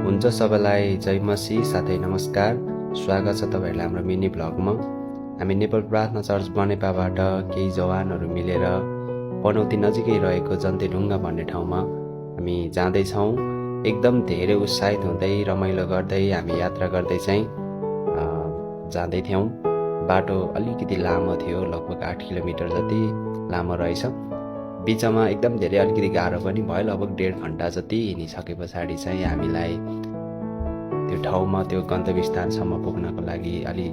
हुन्छ सबैलाई जय मसीह साथै नमस्कार। स्वागत छ तपाईहरुलाई हाम्रो मिनी ब्लगमा। हामी नेपाल प्रार्थना चर्च बनेपाबाट केही जवानहरू मिलेर पनौती नजिकै रहेको जन्तेढुङ्गा भन्ने ठाउँमा हामी जाँदै छौं। एकदम धेरै उत्साहित हुँदै रमाइलो गर्दै हामी यात्रा गर्दै चाहिँ जाँदै थियौं। बाटो अलिकति लामो थियो, लगभग 8 किलोमिटर जति लामो रहेछ। बीचमा एकदम धेरै अलिकति गाह्रो पनि भयो। लगभग 1.5 घण्टा जति हिँडिसके पछाडि चाहिँ हामीलाई त्यो ठाउँमा त्यो गन्तव्य स्थानसम्म पुग्नको लागि अलि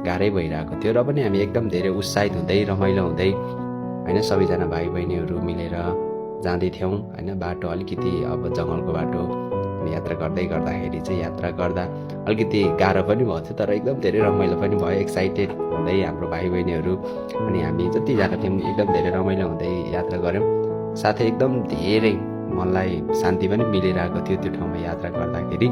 गाह्रै भइरहेको थियो। र पनि हामी एकदम धेरै उत्साहित हुँदै रमाइलो हुँदै हैन सबैजना भाइ बहिनीहरू मिलेर जाँदै थियौं हैन। बाटो अलिकति अब जंगलको बाटो यात्रा गर्दाखेरि चाहिँ यात्रा गर्दा अलिकति गाह्रो पनि भयो थियो, तर एकदम धेरै रमाइलो पनि भयो। एक्साइटेड हुँदै हाम्रो भाइ बहिनीहरू अनि हामी जतिजना थियौँ एकदम धेरै रमाइलो हुँदै यात्रा गऱ्यौँ। साथै एकदम धेरै मनलाई शान्ति पनि मिलिरहेको थियो त्यो ठाउँमा यात्रा गर्दाखेरि।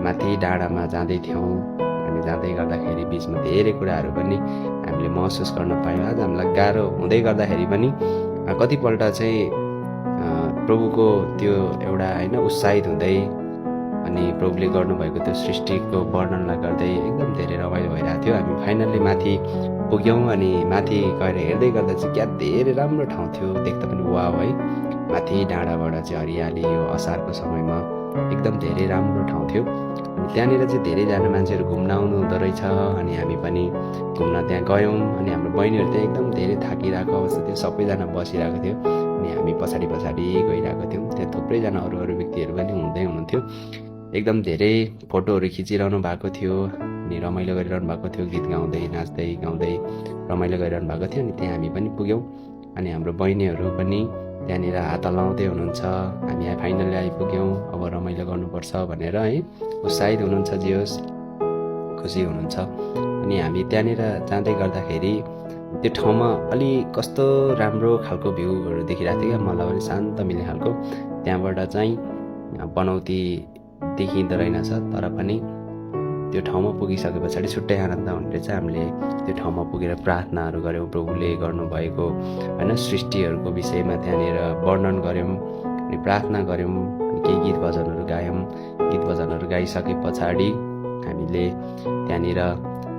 माथि डाँडामा जाँदै थियौँ। हामी जाँदै गर्दाखेरि बीचमा धेरै कुराहरू पनि हामीले महसुस गर्न पायौँ। आज हामीलाई गाह्रो हुँदै गर्दाखेरि पनि कतिपल्ट चाहिँ प्रभुको त्यो एउटा हैन उत्साहित हुँदै अनि प्रभुले गर्नुभएको त्यो सृष्टिको वर्णनलाई गर्दै एकदम धेरै रमाइलो भइरहेको थियो। हामी फाइनल्ली माथि पुग्यौँ अनि माथि गएर हेर्दै गर्दा चाहिँ क्या धेरै राम्रो ठाउँ थियो, देख्दा पनि वाव है। माथि डाँडाबाट चाहिँ हरियाली, यो असारको समयमा एकदम धेरै राम्रो ठाउँ थियो। अनि त्यहाँनिर चाहिँ धेरैजना मान्छेहरू घुम्न आउनु हुँदो रहेछ अनि हामी पनि घुम्न त्यहाँ गयौँ। अनि हाम्रो बहिनीहरू त्यहाँ एकदम धेरै थाकिरहेको अवस्था थियो, सबैजना बसिरहेको थियो अनि हामी पछाडि गइरहेको थियौँ। त्यहाँ थुप्रैजना अरू व्यक्तिहरू पनि हुनुहुन्थ्यो। एकदम धेरै फोटोहरू खिचिरहनु भएको थियो अनि रमाइलो गरिरहनु भएको थियो, गीत गाउँदै नाच्दै गाउँदै रमाइलो गरिरहनु भएको थियो। अनि त्यहाँ हामी पनि पुग्यौँ अनि हाम्रो बहिनीहरू पनि त्यहाँनिर हात हल्लाउँदै हुनुहुन्छ। हामी फाइनल्ली आइपुग्यौँ, अब रमाइलो गर्नुपर्छ भनेर है उत्साहित हुनुहुन्छ, जे होस् खुसी हुनुहुन्छ। अनि हामी त्यहाँनिर जाँदै गर्दाखेरि त्यो ठाउँमा अलि कस्तो राम्रो खालको भ्यूहरू देखिरहेको थियो क्या, मलाई पनि शान्त मिल्ने खालको। त्यहाँबाट चाहिँ पनौती देखिँदो रहेनछ, तर पनि त्यो ठाउँमा पुगिसके पछाडि छुट्टै आनन्द हुने रहेछ। हामीले त्यो ठाउँमा पुगेर प्रार्थनाहरू गऱ्यौँ, प्रभुले गर्नुभएको हैन सृष्टिहरूको विषयमा त्यहाँनिर वर्णन गऱ्यौँ अनि प्रार्थना गऱ्यौँ अनि केही गीत भजनहरू गायौँ। गीत भजनहरू गाइसके पछाडि हामीले त्यहाँनिर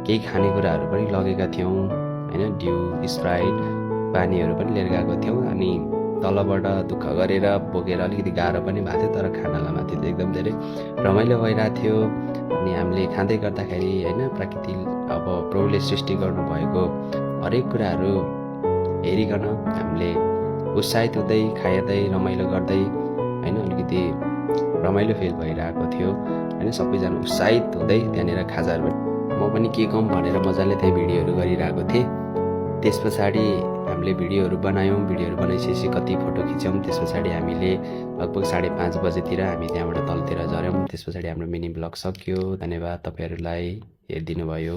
केही खानेकुराहरू पनि लगेका थियौँ हैन, डिउ, स्प्राइट, पानीहरू पनि लिएर गएको थियौँ। अनि तलबाट दुःख गरेर बोकेर अलिकति गाह्रो पनि भएको थियो, तर खानालाई माथि त एकदम धेरै रमाइलो भइरहेको थियो। अनि हामीले खाँदै गर्दाखेरि हैन प्रकृति अब प्रभुले सृष्टि गर्नुभएको हरेक कुराहरू हेरिकन हामीले उत्साहित हुँदै खाँदै रमाइलो गर्दै हैन अलिकति रमाइलो फिल भइरहेको थियो हैन। सबैजना उत्साहित हुँदै त्यहाँनिर खाजाहरू म पनि के कम भनेर मजाले त्यहाँ भिडियोहरू गरिरहेको थिएँ। त्यस पछाडि हामीले भिडियोहरू बनायौँ। भिडियोहरू बनाइसकेपछि कति फोटो खिच्यौँ। त्यस पछाडि हामीले लगभग 5:30 बजेतिर हामी त्यहाँबाट तलतिर झऱ्यौँ। त्यस पछाडि हाम्रो मिनी ब्लग सकियो। धन्यवाद तपाईहरुलाई हेरिदिनु भयो।